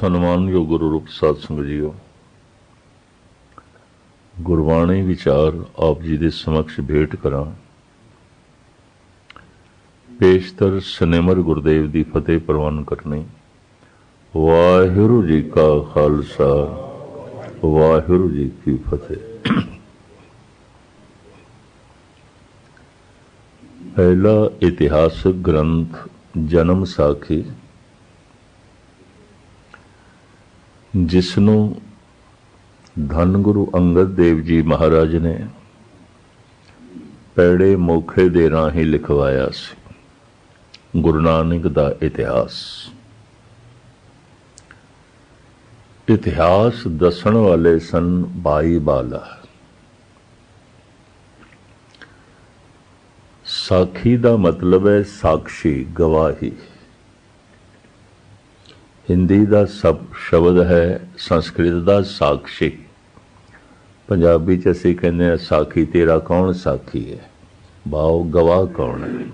ਸਨਮਾਨਯੋਗ ਗੁਰੂ ਰੂਪ ਸਾਧ ਸੰਗਤ ਜੀਓ, ਗੁਰਬਾਣੀ ਵਿਚਾਰ ਆਪ ਜੀ ਦੇ ਸਮਕਸ਼ ਭੇਟ ਕਰਾਂ। ਪੇਸ਼ਤਰ ਸਨਿਮਰ ਗੁਰਦੇਵ ਦੀ ਫਤਿਹ ਪ੍ਰਵਾਨ ਕਰਨੀ। ਵਾਹਿਗੁਰੂ ਜੀ ਕਾ ਖਾਲਸਾ, ਵਾਹਿਗੁਰੂ ਜੀ ਕੀ ਫਤਿਹ। ਪਹਿਲਾ ਇਤਿਹਾਸਕ ਗ੍ਰੰਥ ਜਨਮ ਸਾਖੀ, ਜਿਸ ਨੂੰ ਧੰਨ ਗੁਰੂ ਅੰਗਦ ਦੇਵ ਜੀ ਮਹਾਰਾਜ ਨੇ ਪੈੜੇ ਮੌਖੇ ਦੇ ਰਾਹੀਂ ਲਿਖਵਾਇਆ ਸੀ। ਗੁਰੂ ਨਾਨਕ ਦਾ ਇਤਿਹਾਸ। ਇਤਿਹਾਸ ਦੱਸਣ ਵਾਲੇ ਸਨ ਬਾਈ ਬਾਲਾ। ਸਾਖੀ ਦਾ ਮਤਲਬ ਹੈ ਸਾਖਸ਼ੀ, ਗਵਾਹੀ। ਹਿੰਦੀ ਦਾ ਸ਼ਬਦ ਹੈ ਸੰਸਕ੍ਰਿਤ ਦਾ ਸਾਖਸ਼ੀ। ਪੰਜਾਬੀ 'ਚ ਅਸੀਂ ਕਹਿੰਦੇ ਹਾਂ ਸਾਖੀ ਤੇਰਾ ਕੌਣ ਸਾਖੀ ਹੈ, ਭਾਵ ਗਵਾਹ ਕੌਣ ਹੈ।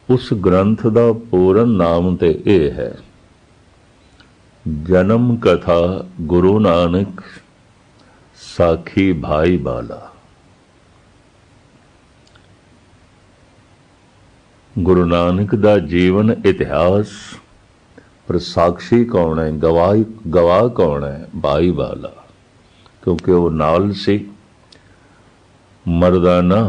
ਉਸ ਗ੍ਰੰਥ ਦਾ ਪੂਰਨ ਨਾਮ ਤੇ ਇਹ ਹੈ, ਜਨਮ ਕਥਾ ਗੁਰੂ ਨਾਨਕ ਸਾਖੀ ਭਾਈ ਬਾਲਾ। ਗੁਰੂ ਨਾਨਕ ਦਾ ਜੀਵਨ ਇਤਿਹਾਸ, ਪਰ ਸਾਖੀ ਕੌਣ ਹੈ, ਗਵਾਹ ਕੌਣ ਹੈ? ਭਾਈ ਬਾਲਾ। ਕਿਉਂਕਿ ਉਹ ਨਾਲ ਸੀ। ਮਰਦਾਨਾ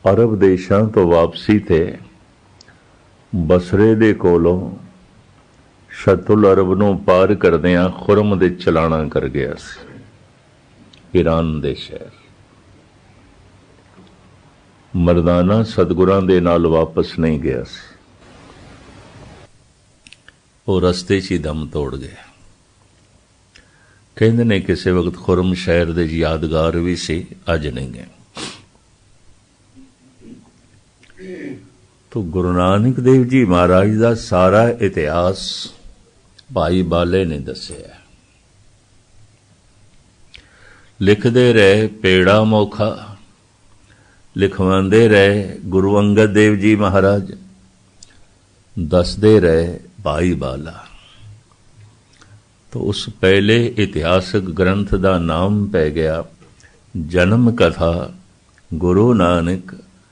ਅਰਬ ਦੇਸ਼ਾਂ ਤੋਂ ਵਾਪਸੀ ਤੇ ਬਸਰੇ ਦੇ ਕੋਲੋਂ ਸ਼ਤੁਲ ਅਰਬ ਨੂੰ ਪਾਰ ਕਰਦਿਆਂ ਖੁਰਮ ਦੇ ਚਲਾਣਾ ਕਰ ਗਿਆ ਸੀ, ਈਰਾਨ ਦੇ ਸ਼ਹਿਰ। ਮਰਦਾਨਾ ਸਤਿਗੁਰਾਂ ਦੇ ਨਾਲ ਵਾਪਸ ਨਹੀਂ ਗਿਆ ਸੀ, ਉਹ ਰਸਤੇ 'ਚ ਹੀ ਦਮ ਤੋੜ ਗਿਆ। ਕਹਿੰਦੇ ਨੇ ਕਿਸੇ ਵਕਤ ਖੁਰਮ ਸ਼ਹਿਰ ਦੇ ਯਾਦਗਾਰ ਵੀ ਸੀ, ਅੱਜ ਨਹੀਂ ਗਏ। ਤੋ ਗੁਰੂ ਨਾਨਕ ਦੇਵ ਜੀ ਮਹਾਰਾਜ ਦਾ ਸਾਰਾ ਇਤਿਹਾਸ ਭਾਈ ਬਾਲੇ ਨੇ ਦੱਸਿਆ। ਲਿਖਦੇ ਰਹੇ ਪੇੜਾ ਮੌਖਾ, ਲਿਖਵਾਉਂਦੇ ਰਹੇ ਗੁਰੂ ਅੰਗਦ ਦੇਵ ਜੀ ਮਹਾਰਾਜ, ਦੱਸਦੇ ਰਹੇ ਭਾਈ ਬਾਲਾ। तो उस पहले इतिहासक ग्रंथ का नाम पै गया जन्म कथा गुरु नानक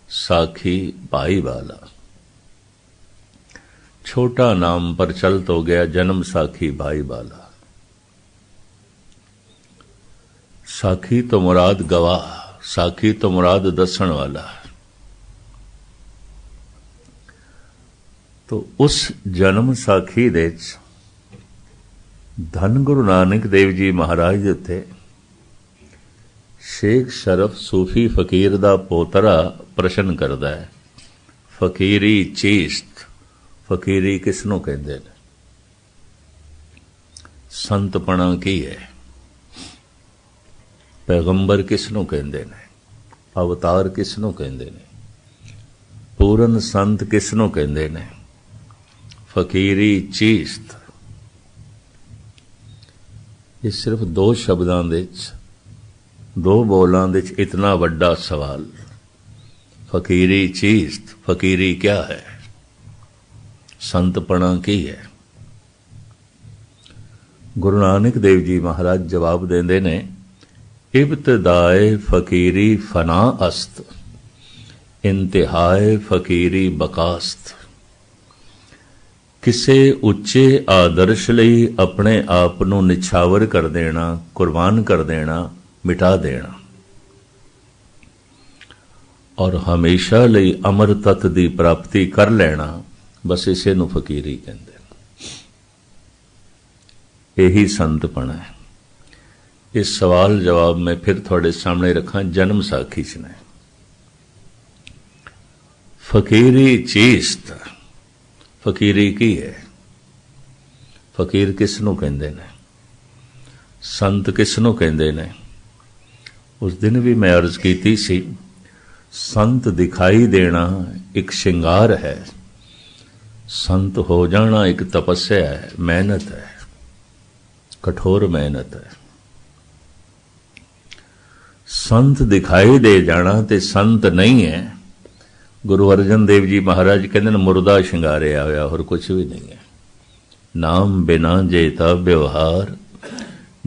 साखी भाई बाला। छोटा नाम प्रचलित हो गया जन्म साखी भाई बाला। साखी तो मुराद गवाह, साखी तो मुराद दसन वाला। तो उस जन्म साखी दे धन गुरु नानक देव जी महाराज दे उत्ते शेख शरफ सूफी फकीर दा पोतरा प्रश्न करदा है, फकीरी चीस्त। फकीरी किसनों कहंदे ने? संतपना की है? पैगंबर किसनों कहंदे ने? अवतार किसनों कहंदे ने? पूरन संत किसनों कहंदे ने? फकीरी चीस्त। ये सिर्फ दो शब्दां दे दो बोलां दे इतना वड्डा सवाल। फकीरी चीस्त, फकीरी क्या है? संतपना की है? गुरु नानक देव जी महाराज जवाब देंदे ने, इब्तदाए फकीरी फना अस्त, इंतहाए फकीरी बकास्त। किसे उच्चे आदर्श लई अपने आप नूं निछावर कर देना, कुर्बान कर देना, मिटा देना और हमेशा लई अमर तत्त दी प्राप्ति कर लेना, बस इसे नूं फकीरी कहंदे। यही संतपना है। इस सवाल जवाब मैं फिर थोड़े सामने रखा जन्म साखी च ने। फकीरी चीस्त, फकीरी की है? फकीर किसनों कहंदे ने? संत किसनों कहंदे ने? उस दिन भी मैं अर्ज की सी, संत दिखाई देना एक श्रृंगार है, संत हो जाना एक तपस्या है, मेहनत है, कठोर मेहनत है। संत दिखाई दे जाना ते संत नहीं है, गुरु अर्जन देव जी महाराज कहते हैं मुर्दा शिंगारिया होया और कुछ भी नहीं है। नाम बिना जेता व्यवहार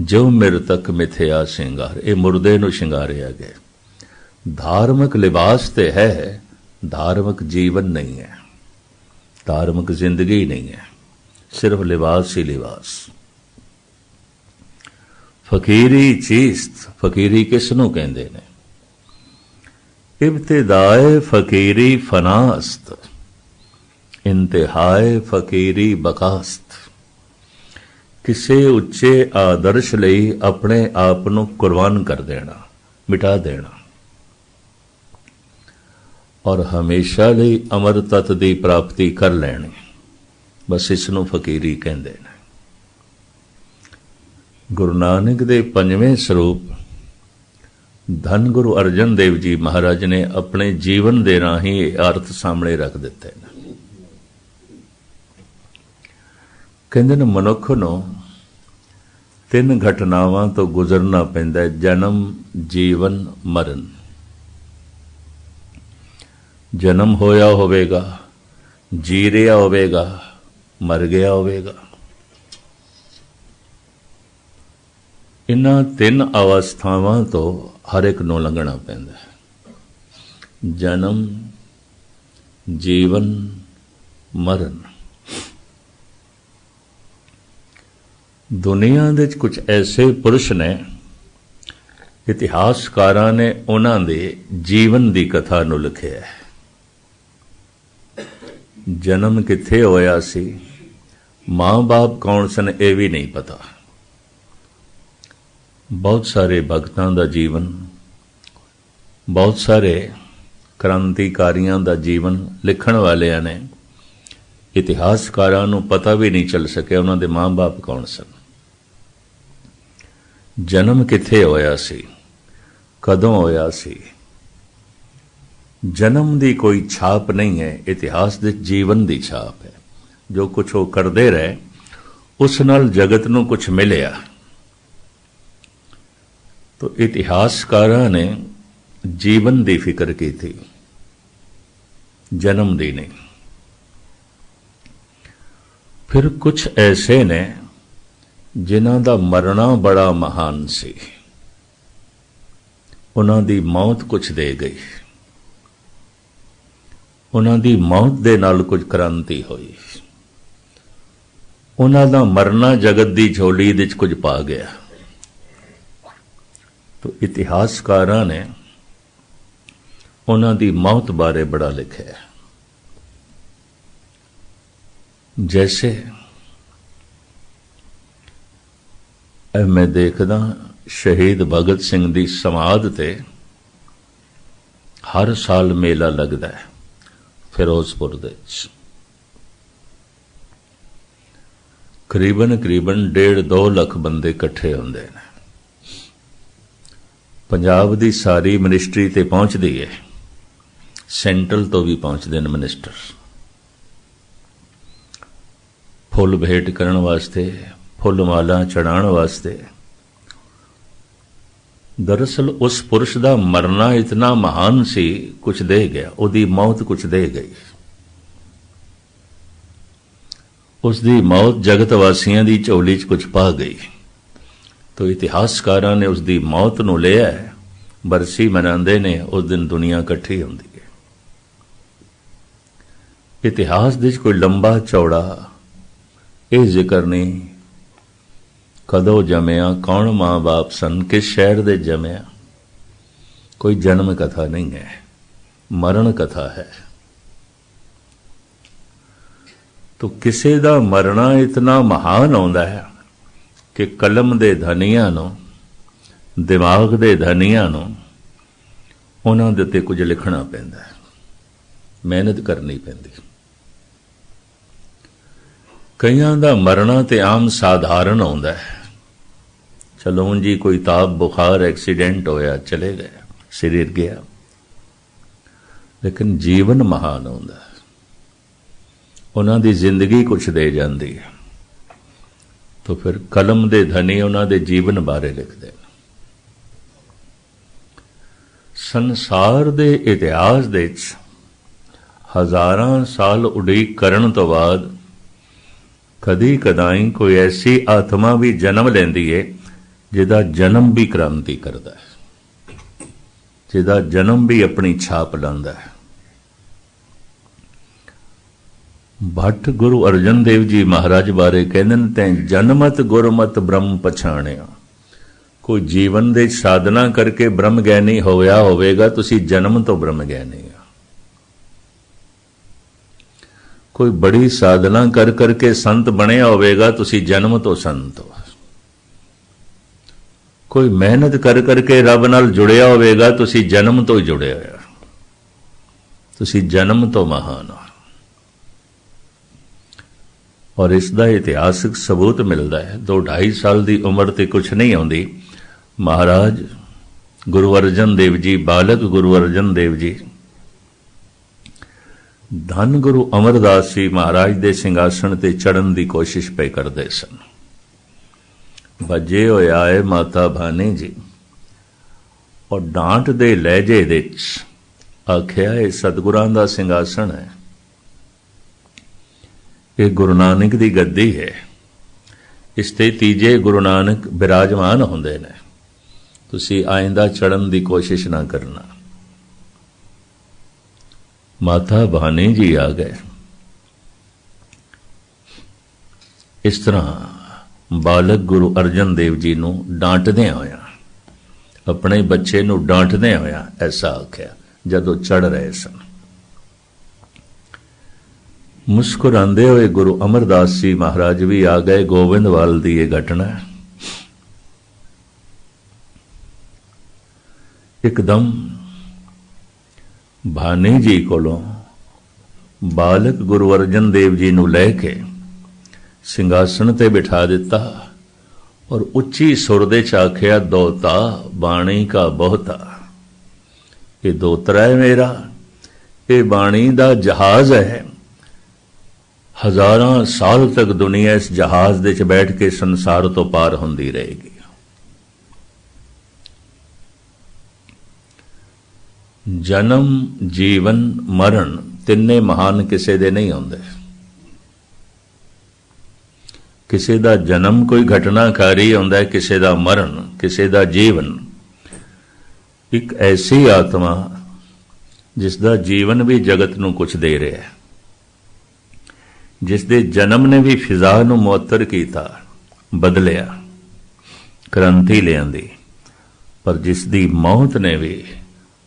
जो मृतक मिथया सिंगार। ये मुर्दे नूं शिंगारिया गया। धार्मिक लिबास ते है, धार्मिक जीवन नहीं है, धार्मिक जिंदगी नहीं है, सिर्फ लिबास ही लिबास। फकीरी चीस्त, फकीरी किसनों कहते ने? इब्तिदाए फकीरी फनास्त, इंतहाए फकीरी बकास्त। किसी उच्चे आदर्श लई अपने आप को कुर्बान कर देना, मिटा देना, और हमेशा लई अमर तत्त की प्राप्ति कर लेनी, बस इसनों फकीरी कहते हैं। गुरु नानक दे पंजवें स्वरूप धन गुरु अर्जन देव जी महाराज ने अपने जीवन दे राही अर्थ सामने रख दिते हैं। कहते हैं मनुख नूं तीन घटनावां तो गुजरना पैंदा है, जन्म, जीवन, मरण। जन्म होया होवेगा, जी रहा होवेगा, मर गया होवेगा। इन्हां तीन अवस्थावां तो हर एक नूं लंघना पैंदा है। जन्म, जीवन, मरण। दुनिया दे कुछ ऐसे पुरुष ने, इतिहासकारां ने उन्हां दे जीवन की कथा नूं लिखिया है। जन्म कित्थे होया सी, मां बाप कौन सन, ये भी नहीं पता। बहुत सारे भगतां दा जीवन, बहुत सारे क्रांतिकारियों का जीवन लिखण वालियां ने, इतिहासकारां नूं पता भी नहीं चल सकिया उन्हां दे मां बाप कौन सन। जन्म कित्थे होया सी, कदों होया सी, जन्म की कोई छाप नहीं है, इतिहास दे जीवन की छाप है। जो कुछ वो करते रहे उस नाल जगत नूं कुछ मिलिया। तो इतिहासकारां ने जीवन की फिक्र की थी, जन्म दी नहीं। फिर कुछ ऐसे ने जिन्हां दा मरना बड़ा महान सी, उन्हां दी मौत कुछ दे गई, उन्हां दी मौत दे नाल कुछ क्रांति हुई, उन्हां दा मरना जगत दी झोली दे कुछ पा गया। तो इतिहासकारां ने उन्हां दी मौत बारे बड़ा लिखा है। जैसे मैं देखदा शहीद भगत सिंह दी समाध ते हर साल मेला लगता है फिरोजपुर दे विच। करीबन 1.5-2 लाख बंदे इकट्ठे होंदे ने। पंजाब दी सारी मिनिस्ट्री ते पहुंचदी है, सेंट्रल तो भी पहुंचते हैं मिनिस्टर, फुल भेंट करन वास्ते, फुल माला चढ़ाण वास्ते। दरअसल उस पुरुष का मरना इतना महान सी, कुछ दे गया, उसकी मौत कुछ दे गई। उसकी मौत जगत वासियों की झोली च कुछ पा गई। तो इतिहासकारां ने उसकी मौत नूं लिया है, बरसी मनाते ने, उस दिन दुनिया इकट्ठी होंदी है। इतिहास दे कोई लंबा चौड़ा ये जिक्र नहीं, कदों जमया, कौन मां बाप सन, किस शहर दे जमया, कोई जन्म कथा नहीं है, मरण कथा है। तो किसी दा मरना इतना महान आउंदा है कि कलम दे धनियां नूं, दिमाग दे धनियां नूं उन्हां दे उत्ते कुछ लिखना पैंदा है, मेहनत करनी पैंदी। कईयां दा मरना ते आम साधारण आउंदा है, चलो हूं जी कोई ताप बुखार एक्सीडेंट होया, चले गए, शरीर गया। लेकिन जीवन महान आउंदा है, उन्हां दी जिंदगी कुछ दे जाती है। तो फिर कलम दे धनी उन्हां दे जीवन बारे लिखते हैं। संसार दे इतिहास दे हज़ारां साल उड़ीक करन तो बाद कदी कदाई कोई ऐसी आत्मा भी जन्म लैंदी है जिहदा जन्म भी क्रांति करदा है, जिहदा जन्म भी अपनी छाप लांदा है। भट्ट गुरु अर्जन देव जी महाराज बारे कहंदे ने, तैं जन्मत गुरमत ब्रह्म पछाणिया। कोई जीवन दे साधना करके ब्रह्म ज्ञानी होया होवेगा, तुसी जन्म तो ब्रह्म ज्ञानी हो। कोई बड़ी साधना कर करके संत बनया होवेगा, तुसी जन्म तो संत हो। कोई मेहनत कर करके रब नाल जुड़िया होवेगा, तुसी जन्म तो जुड़े होया, तुसी जन्म तो महान हो। और इसका इतिहासक सबूत मिलता है। 2-2.5 साल की उम्र ते कुछ नहीं आती, महाराज गुरु अर्जन देव जी, बालक गुरु अर्जन देव जी धन गुरु अमरदास जी महाराज दे सिंघासन ते चढ़न की कोशिश पे करते सन। भजे होए आए माता भानी जी और डांट दे लहजे दे आख्या, ये सतगुरां दा सिंघासन है, ये गुरु नानक दी गद्दी है, इस ते तीजे गुरु नानक विराजमान होंदे ने, तुसी आइंदा चढ़न की कोशिश ना करना। माता भानी जी आ गए। इस तरह बालक गुरु अर्जन देव जी नूं डांटदे होया, अपने बच्चे नूं डांटदे होया ऐसा आख्या जदों चढ़ रहे सन। मुस्कुरांदे हुए गुरु अमरदास जी महाराज भी आ गए। गोविंदवाल की यह घटना है। एकदम भानी जी कोलों बालक गुरु अर्जन देव जी नूं लैके सिंघासन ते बिठा दिता और उच्ची सुर दे च आख्या, दोता बाणी का बहुता। ये दोतरा है मेरा, ये बाणी दा जहाज है। हजारां साल तक दुनिया इस जहाज दे च बैठ के संसार तो पार होंदी रहेगी। जन्म जीवन मरण तिन्ने महान किसे दे नहीं होंदे। किसे दा जन्म कोई घटनाकारी होंदा है, किसे दा मरण, किसे दा जीवन। एक ऐसी आत्मा जिसदा जीवन भी जगत नूं कुछ दे रहा है, जिसदे जन्म ने भी फिजा नूं मुअत्तर कीता, बदलिया, क्रांति लियांदी, पर जिसदी मौत ने भी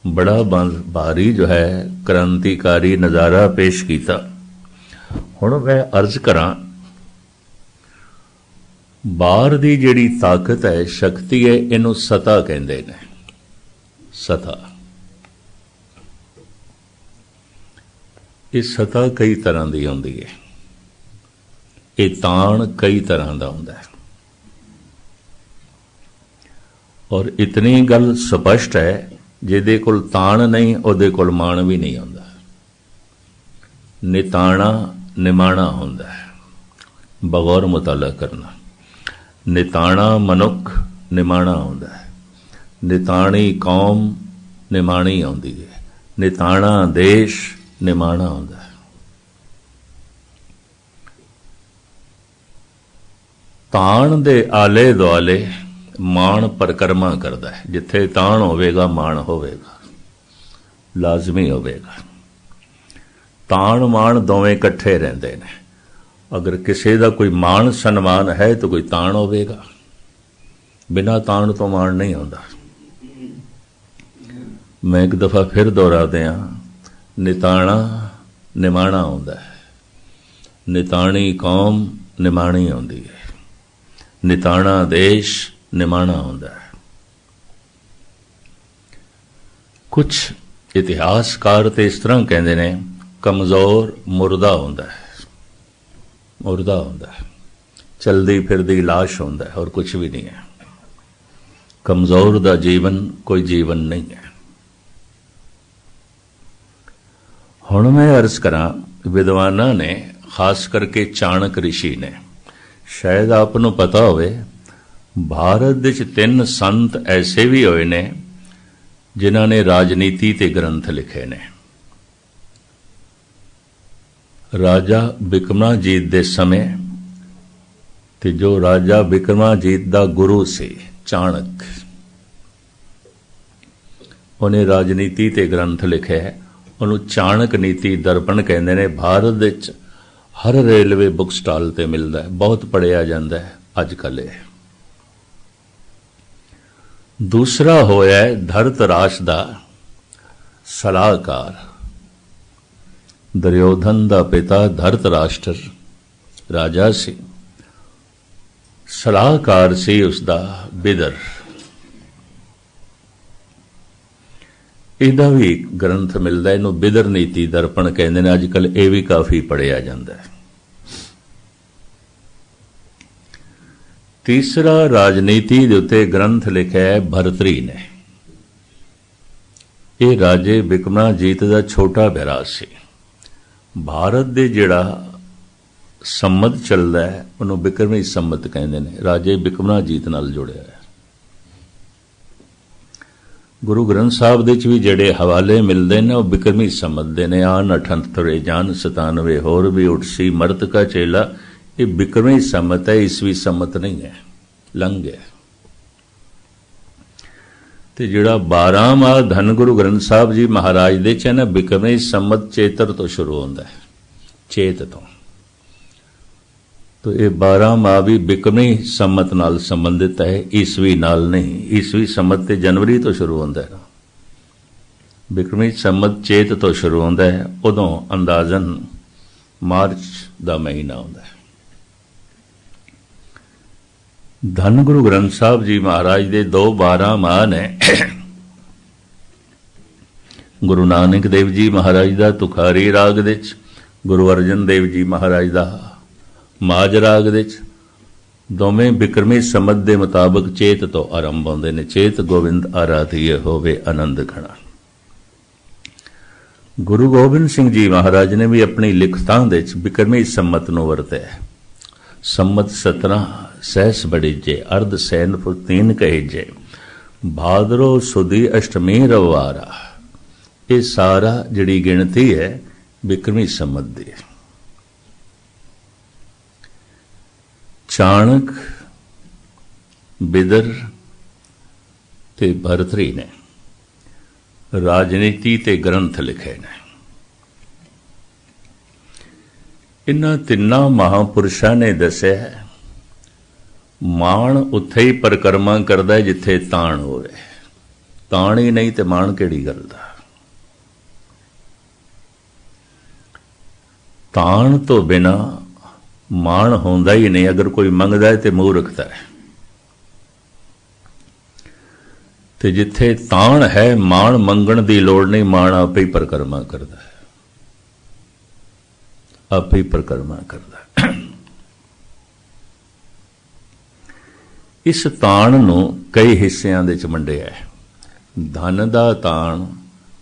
बड़ा भारी जो है क्रांतिकारी नज़ारा पेश किया। हुण मैं अर्ज करा, बाहर दी जिहड़ी ताकत है, शक्ति है, इनू सता कहंदे ने। सता, ये सता कई तरह की होंदी है, ये ताण कई तरह का होंदा है। और इतनी गल स्पष्ट है, जिहदे कोल ताण नहीं उहदे कोल माण भी नहीं होंदा। निताणा निमाणा होंदा है, बगौर मुताला करना। निताणा मनुख निमाणा होंदा है, निताणी कौम निमाणी आउंदी है, निताणा देश निमाणा होंदा है। ताण दे आले दुआले माण परिक्रमा करता है। जिथे ताण होवेगा माण होवेगा, लाजमी होवेगा। ताण माण दोवें इकट्ठे रहंदे ने। अगर किसी का कोई मान सन्मान है तो कोई ताण होवेगा, बिना ताण तो मान नहीं होंदा। मैं एक दफा फिर दोहरा दिया, निताणा निमाणा होंदा है, निताणी कौम निमाणी होंदी है, निताणा देश निमाणा होंदा है। कुछ इतिहासकार तो इस तरह कहते हैं, कमजोर मुर्दा होंदा है, मुर्दा होंदा है, चलदी फिरदी लाश होंदा है और कुछ भी नहीं है। कमजोर दा जीवन कोई जीवन नहीं है। हुण मैं अर्ज करा, विद्वाना ने खास करके चाणक ऋषि ने, शायद आपनों पता होवे, भारत विच 3 संत ऐसे भी होए ने जिन्हां ने राजनीति ते ग्रंथ लिखे ने। राजा बिक्रमाजीत दे समय ते जो राजा बिक्रमाजीत दा गुरु से चाणक, उन्हें राजनीति ते ग्रंथ लिखे है, उन्होंने चाणक नीति दर्पण कहते हैं। भारत विच हर रेलवे बुक स्टाल ते मिलता है, बहुत पढ़िया जाता है अजकल। दूसरा होया है धरतराष्ट्र दा सलाहकार। दुर्योधन दा पिता धरतराष्ट्र राजा सी, सलाहकार सी उसका बिदर। इहदा भी ग्रंथ मिलता है, इनू बिदर नीति दर्पण कहते हैं। अजकल यह भी काफी पढ़िया जाता है। तीसरा राजनीति के उत्ते ग्रंथ लिखा है भरतरी ने। यह राजे बिक्रमाजीत का छोटा भरा सी। भारत दे जिहड़ा संमत चलता है उन्होंने बिक्रमी संमत कहते हैं। राजे बिक्रमाजीत नाल जुड़िया है। गुरु ग्रंथ साहब दे भी जिहड़े हवाले मिलते हैं वह बिक्रमी संमत दे ने। आन 98 जान 97 होर भी उठसी मरत का चेला, ये बिक्रमी संमत है, ईसवी संमत नहीं है, लंघ गया। ते जिहड़ा 12 माह धन गुरु ग्रंथ साहब जी महाराज दे च ना बिक्रमी संमत चेतर तो शुरू होता है, चेत तो ये 12 माह भी बिक्रमी संमत नाल संबंधित है, ईसवी नाल नहीं। ईसवी संमत ते जनवरी तो शुरू होता है ना, बिक्रमी संमत चेत तो शुरू होता है, उदों अंदाजन मार्च का महीना होता है। धन गुरु ग्रंथ साहब जी महाराज दे 2 12 माह ने। गुरु नानक देव जी महाराज का तुखारी राग दे, गुरु अर्जन देव जी महाराज का माज राग दे, दोवें बिक्रमी संमत के मुताबिक चेत तो आरंभ होंदे ने। चेत गोविंद आराधिए होवे आनंद खड़ा। गुरु गोबिंद सिंह जी महाराज ने भी अपनी लिखतां दे बिक्रमी संमत नूं वरतिया। संमत 17 सहस बड़ीजे, अर्ध सैन फुतीन कहेजे, भादरो सुदी अष्टमी रवारा। ये सारा जिहड़ी गिणती है बिक्रमी संमत दी। चाणक, बिदर ते भरतरी ने राजनीति ते ग्रंथ लिखे ने। इन्हां तिन्नां महापुरुषां ने दस्सिया है माण उत्थे ही परिक्रमा करदा है जिथे ताण होवे। ताण ही नहीं तो माण किहड़ी गल दा। ताण तो बिना माण होंदा ही नहीं। अगर कोई मंगदा है तो मूर्खता है। ते जिथे ताण है माण मंगण दी लोड़ नहीं, माण आपे ही परिक्रमा करदा है, आपे ही परिक्रमा करदा है। इस ताण नूं कई हिस्सियां दे च वंडिया है। धन दा ताण,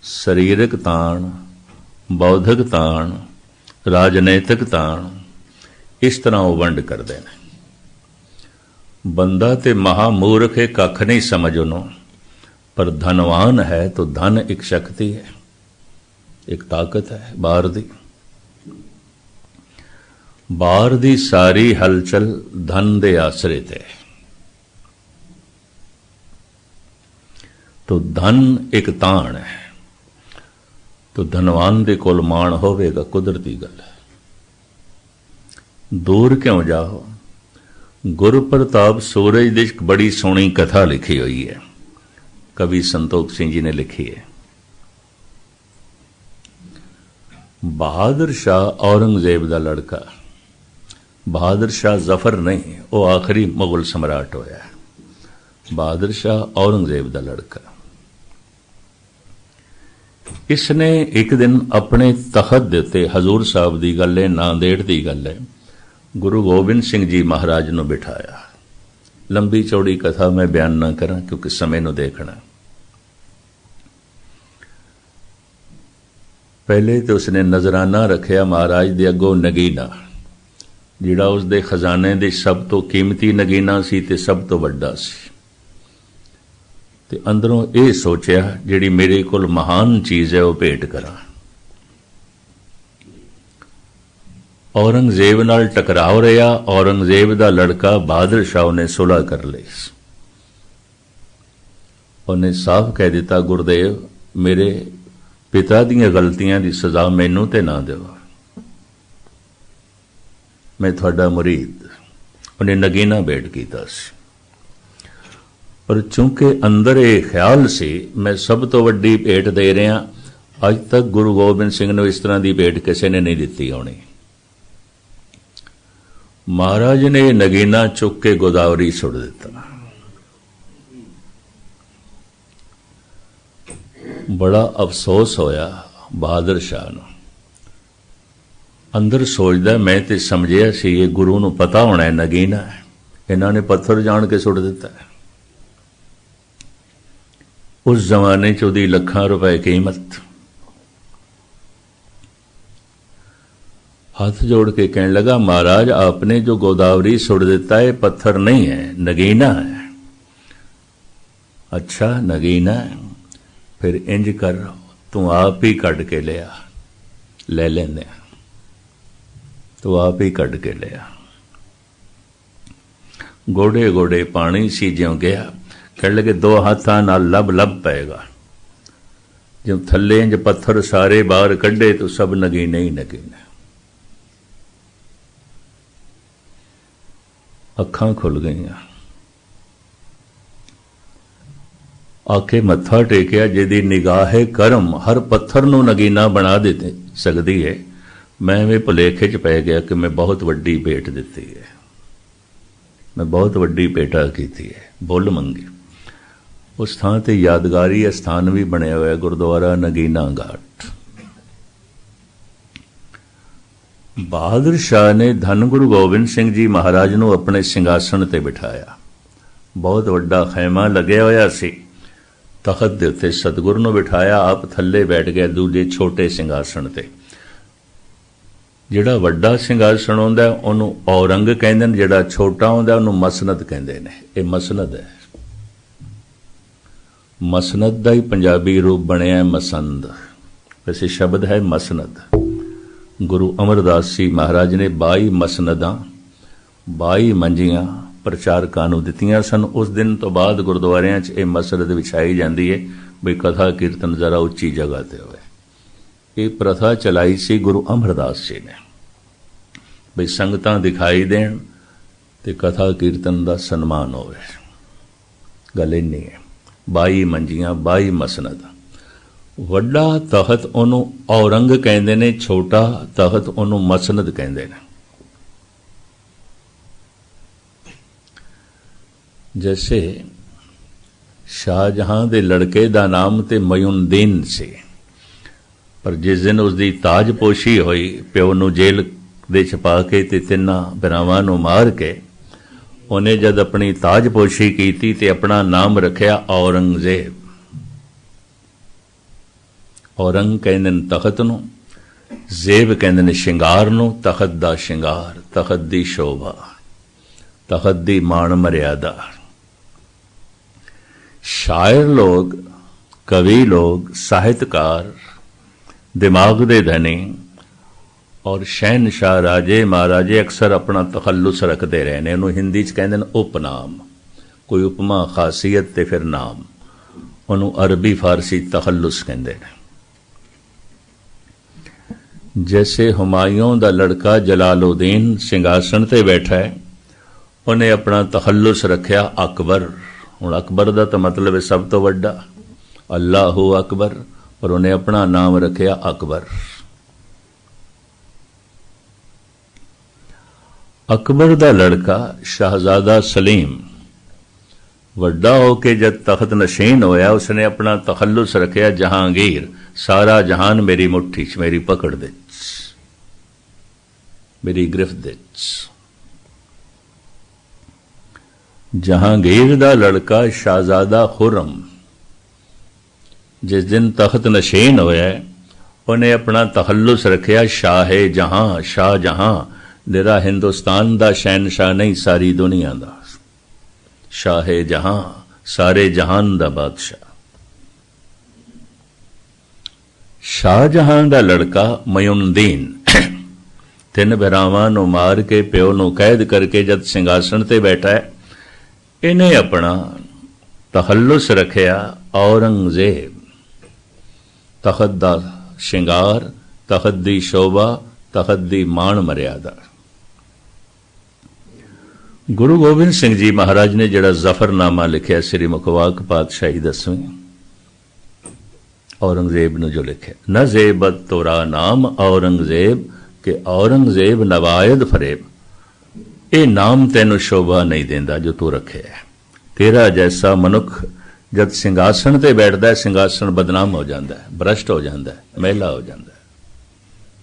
शरीरक ताण, बौद्धिक ताण, राजनैतिक ताण, इस तरह वो वंड करते हैं। बंदा ते महामूर्ख है, कख नहीं समझ उन्हों, पर धनवान है तो धन एक शक्ति है, एक ताकत है बाहर दी। बाहर दी सारी हलचल धन दे आसरे ते। तो धन एक ताण है, तो धनवान दे कोल माण होवेगा, कुदरती गल है। दूर क्यों जाओ। गुरु प्रताप सूरज दी बड़ी सोहनी कथा लिखी हुई है, कवि संतोख सिंह जी ने लिखी है। बहादुर शाह औरंगजेब का लड़का, बहादुर शाह जफर नहीं, वो आखिरी मुगल सम्राट होया। बहादुर शाह औरंगजेब का लड़का, इसने एक दिन अपने तखत दे उत्ते, हजूर साहब की गल है, नांदेड़ की गल है, गुरु गोबिंद सिंह जी महाराज नूं बिठाया। लंबी चौड़ी कथा मैं बयान ना करा क्योंकि समय नूं देखना। पहले तो उसने नजराना रखिया महाराज दे अगों नगीना, जिहड़ा उसदे खजाने दे सब तो कीमती नगीना सी ते सब तो वड्डा सी। ते अंदरों ये सोचिया जिहड़ी मेरे कोल महान चीज़ है वह भेंट करा। औरंगजेब नाल टकराव रहा। औरंगजेब का लड़का बहादुर शाह ने सुलह कर ली। उन्हें साफ कह दिता, गुरुदेव मेरे पिता दीयां गलतियां की सजा मैनू ते ना दो, मैं थोड़ा मुरीद। उन्हें नगीना भेंट किया। पर चूंकि अंदर ये ख्याल से मैं सब तो वड्डी भेंट दे रहा, अज तक गुरु गोबिंद सिंह ने इस तरह की भेंट किसी ने नहीं दी होनी। महाराज ने नगीना चुक के गोदावरी सुट दिता। बड़ा अफसोस होया बहादुर शाह नूं। अंदर सोचदा, मैं तो समझिया सी ये गुरु नूं पता होना है नगीना है, इन्होंने पत्थर जान के सुट दिता है। उस जमाने च उहदी लखां रुपए कीमत। हाथ जोड़ के कहने लगा, महाराज आपने जो गोदावरी सुट दिता है पत्थर नहीं है, नगीना है। अच्छा नगीना है, फिर इंज कर तू आप ही कट के लिया, ले लेंदे तो आप ही कट के लिया। गोडे गोडे पानी सी ज्यों गया। कह लगे दो हाथां नाल लब लब पेगा। जब थले इंज पत्थर सारे बाहर कढ़े तो सब नगीने ही नगीने। अखां खुल गईयां। आके मत्था टेकिया, जिहदी निगाह करम हर पत्थर नूं नगीना बना दे सकदी है। मैं भी भुलेखे च पै गया कि मैं बहुत वड्डी भेंट दिती है, मैं बहुत वड्डी भेंटा कीती है, बुल मंगी। उस थां ते यादगारी स्थान भी बनया हुआ गुरुद्वारा नगीना घाट। बहादुर शाह ने धन गुरु गोबिंद सिंह जी महाराज नूं अपने सिंघासन ते बिठाया। बहुत वड्डा खैमा लग्या होया सी। तखत दे उत्ते सतगुरु नूं बिठाया, आप थल्ले बैठ गए दूजे छोटे सिंघासन ते। जिहड़ा वड्डा सिंघासन हुंदा है उहनूं औरंग कहंदे ने, जिहड़ा छोटा हुंदा उहनूं मसनद कहंदे ने। ये मसनद है। मसनद का ही पंजाबी रूप बनया मसंद, वैसे शब्द है मसनद। गुरु अमरदास जी महाराज ने 22 मसनदां 22 मंजियां प्रचारकां नूं दित्तियां सन। उस दिन तो बाद गुरुद्वारियां च मसनद विछाई जाती है भी कथा कीर्तन जरा उच्ची जगह ते होवे। ये प्रथा चलाई सी गुरु अमरदास जी ने भी संगतां दिखाई देण ते कथा कीर्तन का सन्मान होवे। गल इन्नी है। 22 मंजियां 22 मसनद। वड्डा तखत उहनूं औरंग कहंदे ने, छोटा तखत उहनूं मसनद कहंदे ने। जैसे शाहजहां दे लड़के दा नाम ते मयूनदीन सी, पर जिस दिन उसकी ताजपोशी हुई, प्यो नूं जेल दे छपा के ते तिन्नां भरावां नूं मार के उन्हें जद अपनी ताजपोशी की ते अपना नाम रखिया औरंगजेब। औरंग कहंदे ने तखत नूं, जेब कहंदे ने शिंगार नूं। तखत दा शिंगार, तखत दी शोभा, तखत दी मान मर्यादा। शायर लोग, कवि लोग, साहित्यकार, दिमाग दे धनी और शहनशाह राजे महाराजे अक्सर अपना तखल्लुस रखते रहे ने। उन्होंने हिंदी च कहते हैं उपनाम, कोई उपमा खासियत ते फिर नाम। उन्होंने अरबी फारसी तखल्लुस कहते हैं। जैसे हुमायूं दा लड़का जलालुद्दीन सिंघासन ते बैठा है, उन्हें अपना तखल्लुस रखा अकबर। हुण अकबर दा तो मतलब है सब तो वड्डा, अल्लाहु अकबर, पर उन्हें अपना नाम रखा अकबर। अकबर दा लड़का शाहजादा सलीम वड्डा होके जब तख्त नशीन होया, उसने अपना तखल्लुस रखा जहांगीर। सारा जहान मेरी मुट्ठी च, मेरी पकड़ दे, मेरी गिरफ्त दे। जहांगीर दा लड़का शाहजादा खुर्रम जिस दिन तख्त नशीन होया, उन्हें अपना तखल्लुस रखा शाह जहां। शाह जहां निरा हिंदुस्तान दा शहनशाह नहीं, सारी दुनिया दा शाह जहां, सारे जहान दा बादशाह। शाहजहां दा लड़का मयूनदीन ਤਿੰਨ ਭਰਾਵਾਂ ਨੂੰ ਮਾਰ ਕੇ ਪਿਓ ਨੂੰ ਕੈਦ ਕਰਕੇ ਜਦ ਸਿੰਘਾਸਣ ਤੇ ਬੈਠਾ ਹੈ, ਇਹਨੇ ਆਪਣਾ ਤਖੱਲੁਸ ਰੱਖਿਆ ਔਰੰਗਜ਼ੇਬ। ਤਖਤ ਦਾ ਸ਼ਿੰਗਾਰ, ਤਖਤ ਦੀ ਸ਼ੋਭਾ, ਤਖਤ ਦੀ ਮਾਣ ਮਰਿਆਦਾ। ਗੁਰੂ ਗੋਬਿੰਦ ਸਿੰਘ ਜੀ ਮਹਾਰਾਜ ਨੇ ਜਿਹੜਾ ਜ਼ਫਰਨਾਮਾ ਲਿਖਿਆ ਸ੍ਰੀ ਮੁਖਵਾਕ ਪਾਤਸ਼ਾਹੀ 10ਵੀਂ, ਔਰੰਗਜ਼ੇਬ ਨੂੰ ਜੋ ਲਿਖਿਆ, ਨ ਜ਼ੇਬਤ ਤੋਰਾ ਨਾਮ ਔਰੰਗਜ਼ੇਬ ਕਿ ਔਰੰਗਜ਼ੇਬ ਨਵਾਇਦ ਫਰੇਬ। ਇਹ ਨਾਮ ਤੈਨੂੰ ਸ਼ੋਭਾ ਨਹੀਂ ਦਿੰਦਾ ਜੋ ਤੂੰ ਰੱਖਿਆ। ਤੇਰਾ ਜੈਸਾ ਮਨੁੱਖ ਜਦ ਸਿੰਘਾਸਣ ਤੇ ਬੈਠਦਾ, ਸਿੰਘਾਸਣ ਬਦਨਾਮ ਹੋ ਜਾਂਦਾ ਹੈ, ਭ੍ਰਸ਼ਟ ਹੋ ਜਾਂਦਾ ਹੈ, ਮਹਿਲਾ ਹੋ ਜਾਂਦਾ ਹੈ।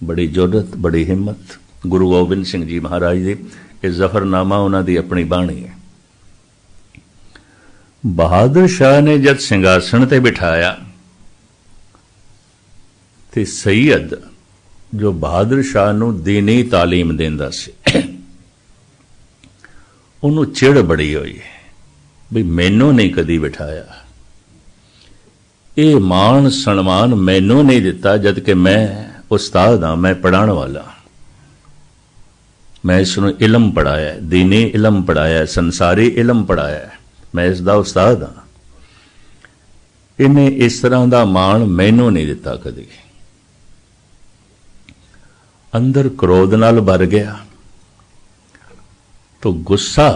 ਬੜੀ ਜੁਰਤ, ਬੜੀ ਹਿੰਮਤ ਗੁਰੂ ਗੋਬਿੰਦ ਸਿੰਘ ਜੀ ਮਹਾਰਾਜ ਦੀ। ਇਹ ਜ਼ਫਰਨਾਮਾ ਉਹਨਾਂ ਦੀ ਆਪਣੀ ਬਾਣੀ ਹੈ। ਬਹਾਦਰ ਸ਼ਾਹ ਨੇ ਜਦ ਸਿੰਘਾਸਣ ਤੇ ਬਿਠਾਇਆ ਤੇ ਸੈਯਦ ਜੋ ਬਹਾਦਰ ਸ਼ਾਹ ਨੂੰ ਦੀਨੀ ਤਾਲੀਮ ਦਿੰਦਾ ਸੀ, ਉਹਨੂੰ ਚਿੜ ਬੜੀ ਹੋਈ ਵੀ ਮੈਨੂੰ ਨਹੀਂ ਕਦੀ ਬਿਠਾਇਆ, ਇਹ ਮਾਣ ਸਨਮਾਨ ਮੈਨੂੰ ਨਹੀਂ ਦਿੱਤਾ, ਜਦ ਕਿ ਮੈਂ ਉਸਤਾਦ ਹਾਂ, ਮੈਂ ਪੜ੍ਹਾਉਣ ਵਾਲਾ, ਮੈਂ ਇਸ ਨੂੰ ਇਲਮ ਪੜ੍ਹਾਇਆ, ਦੀਨੀ ਇਲਮ ਪੜ੍ਹਾਇਆ, ਸੰਸਾਰੀ ਇਲਮ ਪੜ੍ਹਾਇਆ, ਮੈਂ ਇਸ ਦਾ ਉਸਤਾਦ ਹਾਂ। ਇਹਨੇ ਇਸ ਤਰ੍ਹਾਂ ਦਾ ਮਾਣ ਮੈਨੂੰ ਨਹੀਂ ਦਿੱਤਾ ਕਦੀ। ਅੰਦਰ ਕ੍ਰੋਧ ਨਾਲ ਭਰ ਗਿਆ ਤੋ ਗੁੱਸਾ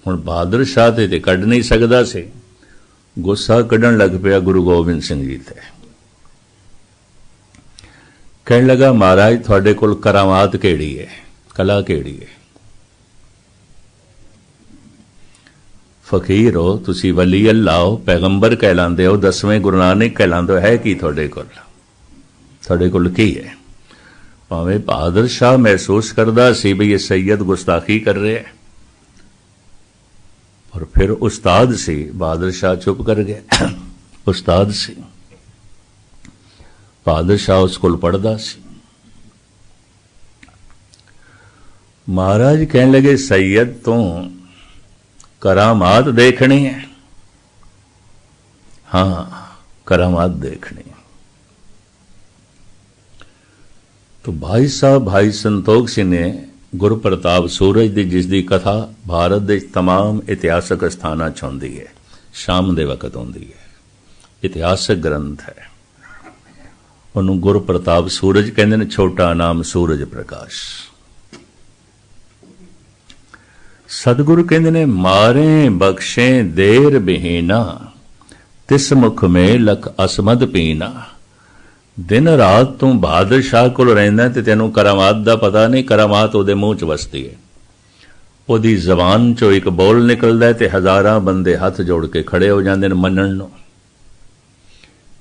ਹੁਣ ਬਹਾਦਰ ਸ਼ਾਹ ਤੇ ਕੱਢ ਨਹੀਂ ਸਕਦਾ ਸੀ, ਗੁੱਸਾ ਕੱਢਣ ਲੱਗ ਪਿਆ ਗੁਰੂ ਗੋਬਿੰਦ ਸਿੰਘ ਜੀ ਤੇ। ਕਹਿਣ ਲੱਗਾ, ਮਹਾਰਾਜ ਤੁਹਾਡੇ ਕੋਲ ਕਰਾਮਾਤ ਕਿਹੜੀ ਹੈ, ਕਲਾ ਕਿਹੜੀ ਹੈ? ਫਕੀਰ ਹੋ ਤੁਸੀਂ, ਵਲੀ ਅੱਲਾਹ ਹੋ, ਪੈਗੰਬਰ ਕਹਿਲਾਂਦੇ ਹੋ, 10ਵੇਂ ਗੁਰੂ ਨਾਨਕ ਕਹਿਲਾਂਦੇ ਹੋ, ਹੈ ਕੀ ਤੁਹਾਡੇ ਕੋਲ? ਤੁਹਾਡੇ ਕੋਲ ਕੀ ਹੈ? ਭਾਵੇਂ ਬਹਾਦਰ ਸ਼ਾਹ ਮਹਿਸੂਸ ਕਰਦਾ ਸੀ ਵੀ ਇਹ ਸੈਯਦ ਗੁਸਤਾਖੀ ਕਰ ਰਿਹਾ ਹੈ, ਪਰ ਫਿਰ ਉਸਤਾਦ ਸੀ। ਬਹਾਦਰ ਸ਼ਾਹ ਚੁੱਪ ਕਰ ਗਿਆ। ਉਸਤਾਦ ਸੀ, ਬਹਾਦਰ ਸ਼ਾਹ ਉਸ ਕੋਲ ਪੜ੍ਹਦਾ ਸੀ। ਮਹਾਰਾਜ ਕਹਿਣ ਲੱਗੇ, ਸੈਯਦ ਤੋਂ ਕਰਾਮਾਤ ਦੇਖਣੀ ਹੈ? ਹਾਂ, ਕਰਾਮਾਤ ਦੇਖਣੀ। तो भाई साहब भाई संतोख सिंह ने गुरु प्रताप सूरज दी, जिस दी कथा भारत दे तमाम इतिहासक स्थानां च हुंदी है, शाम दे वक्त हुंदी है, इतिहासक ग्रंथ है। उन्होंने गुरु प्रताप सूरज कहते हैं, छोटा नाम सूरज प्रकाश। सतगुरु कहते हैं, मारे बख्शे देर बिहीना, तिस मुख में लख असमद पीना। दिन रात तू बहादुर शाह कोल रहिंदा ते तैनूं करामात दा पता नहीं, करामात उहदे मूँह च वसदी है। उहदी जबान चों एक बोल निकलदा है ते हज़ारां बंदे हथ जोड़ के खड़े हो जांदे ने मन्नण नूं।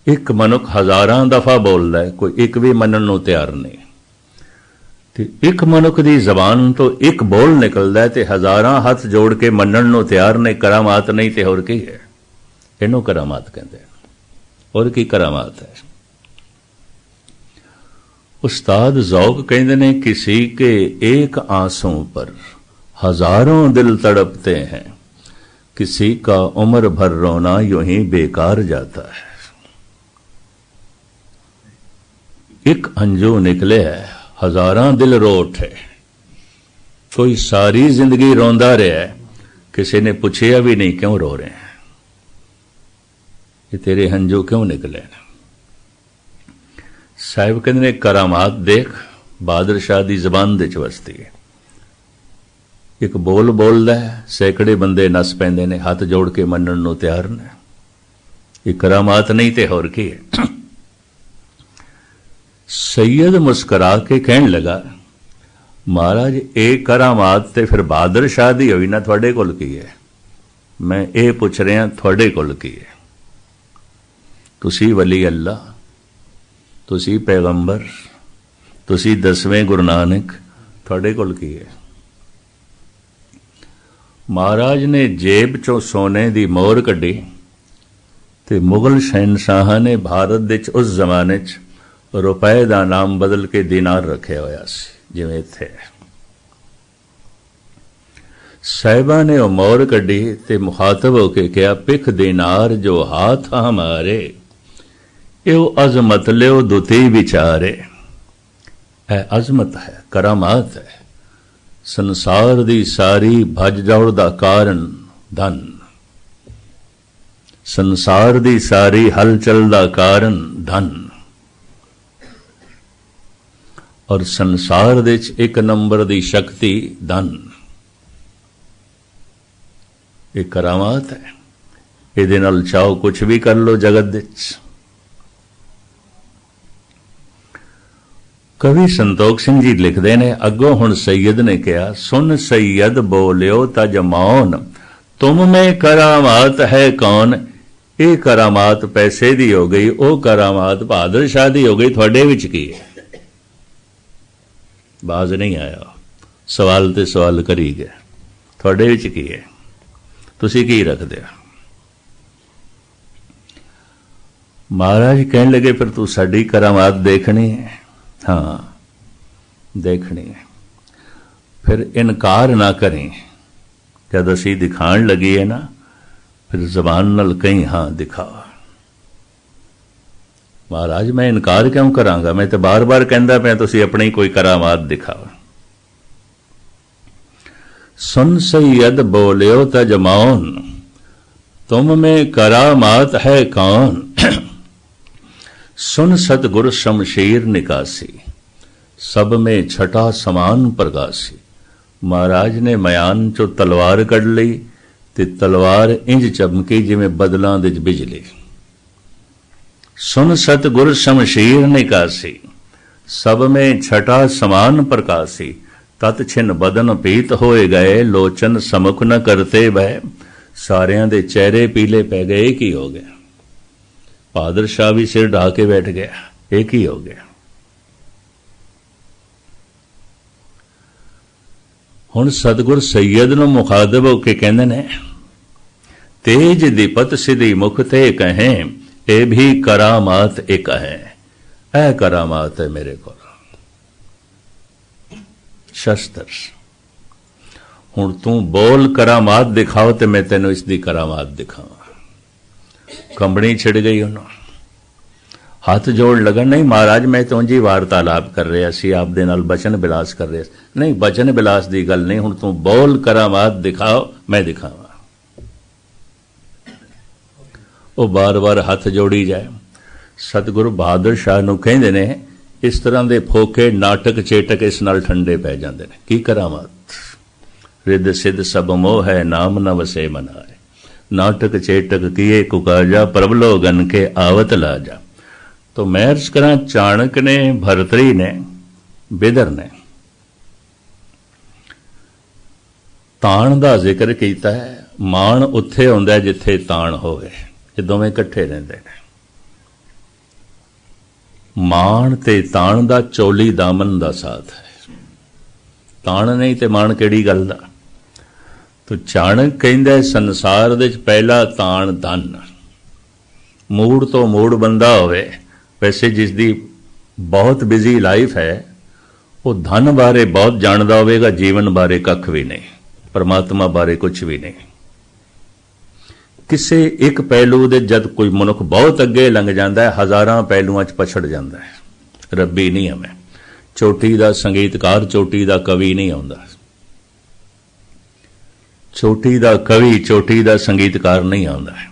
एक मनुख हज़ारां दफा बोलदा है, कोई एक भी मन्नण नूं तैयार नहीं। ते एक मनुख दी जबान तो एक बोल निकलदा है ते हज़ारां हथ जोड़ के मन्नण नूं तैयार नहीं। करामात नहीं ते होर की है? इहनूं करामात कहंदे ने। होर की करामात है? उस्ताद ज़ौक़ कहते हैं, किसी के एक आंसू पर हजारों दिल तड़पते हैं, किसी का उम्र भर रोना यूं ही बेकार जाता है। एक अंजू निकले है, हजारां दिल रो उठे। कोई सारी जिंदगी रोंदा रहा है, किसी ने पूछया भी नहीं क्यों रो रहे हैं, ये तेरे हंजू क्यों निकले? साहिब कहते ने, करामात देख, बहादुर शाह दी जबान दे च वसदी है। एक बोल बोलदा है, सैकड़े बंदे नस पैंदे ने, हाथ जोड़ के मन्नण नूं तैयार ने। ये करामात नहीं ते होर की है? सैयद मुस्करा के कहण लगा, महाराज ये करामात ते फिर बहादुर शाह दी होई ना, तुहाडे कोल की है? मैं ये पुछ रहा, तुहाडे कोल की है? तुसी वली अल्लाह, तुसी पैगंबर, तुसी 10वें गुरु नानक, तुहाडे कोल की है? महाराज ने जेब चों सोने दी मोहर कड्ढी ते मुगल शहनशाह ने भारत दे उस जमाने च रुपए दा नाम बदल के दीनार रखे होया सी, जिवें इत्थे साहिबा ने वो मोहर कड्ढी ते मुखातब होके कहा, पिख दीनार जो हाथ हमारे, यो अजमत लियो दुती विचारे। है अजमत है, करामात है। संसार दी सारी भज दौड़ दा कारण धन, संसार दी सारी हलचल दा कारण धन, और संसार दे च एक नंबर दी शक्ति धन। ये करामात है, इहदे नाल चाहो कुछ भी कर लो जगत दे च। कवि संतोख सिंह जी लिखते ने, अगों हुण सैयद ने कहा, सुन सैयद बोलियो तज मौन, तुम में करामात है कौन। ये करामात पैसे दी हो गई, वो करामात बहादुर शाह दी हो गई, थोड़े विच की है? बाज नहीं आया, सवाल ते सवाल करी गया, थोड़े विच की है? तुसी की रखदे हो? महाराज कहने लगे, फिर तू साडी करामात देखनी है? हाँ देखनी है। फिर इनकार ना करें, जब असी दिखाण लगी है ना, फिर जबान नाल कहीं हाँ दिखाओ। महाराज मैं इनकार क्यों करांगा, मैं तो बार बार कहंदा पिया तुसी अपनी कोई करामात दिखाओ। सुन सैयद बोलियो तज मौन, तुम में करामात है कौन। सुन सतगुर शमशीर निकासी, सब में छठा समान प्रकाशी। महाराज ने मयान चो तलवार कढ़ लई, ते तलवार इंज चमकी जिवें बदलां दे बिजली। सुन सतगुर शमशीर निकासी, सब में छठा समान प्रकाशी। तत छिन बदन पीत होए गए, लोचन समुख न करते बह। सारियां दे चेहरे पीले पै गए, एक ही हो गया। बहादुर शाह भी सिर ढा के बैठ गया, एक ही हो गया। हुण सतगुर सैयद नूं मुखातब होके कहंदे ने, तेज दीपत सिद्धि मुख ते कहें, ए भी करामात एक है। ऐ करामात है मेरे को शस्त्र। हुण तू बोल करामात दिखाओ ते मैं तेनों इसकी करामात दिखावां। कंबनी छिड़ गई उन्होंने, हाथ जोड़ लगा, नहीं महाराज मैं तो जी वार्तालाप कर रहा सी, आप दे नाल बचन बिलास कर रहे। नहीं बचन बिलास की गल नहीं, हुण तू बोल करामात दिखाओ मैं दिखावा। वो बार बार हाथ जोड़ी जाए। सतगुरु बहादुर शाह नूं कहंदे ने, इस तरह के फोके नाटक चेटक इस नाल ठंडे पै जांदे ने। की करामात, रिद सिद्ध सब मोह है, नाम न वसे मनाए। नाटक चेटक किए कुकाजा, प्रभलो गन के आवत लाजा। तो मैं अर्ज करा, चाणक ने, भरतरी ने, बिदर ने ताण दा जिक्र कीता है। माण उत्थे हुंदा जिथे ताण होवे, ये दोवें इकट्ठे रहिंदे ने। माण ते ताण दा चोली दामन दा साथ है। ताण नहीं ते माण किहड़ी गल दा। तो चाणक कहंदा संसार दे पहला ताण धन। मूड तो मूड बंदा होवे, वैसे जिसकी बहुत बिजी लाइफ है वो धन बारे बहुत जानता होगा, जीवन बारे कख भी नहीं, परमात्मा बारे कुछ भी नहीं। किसी एक पहलू दे जद कोई मनुख बहुत अगे लंघ जाता है, हज़ारां पहलुआं च पछड़ जाता है। रब्बी नहीं हमें चोटी दा संगीतकार, चोटी दा कवि नहीं आउंदा। चोटी दा कवि, चोटी दा संगीतकार नहीं आउंदा है,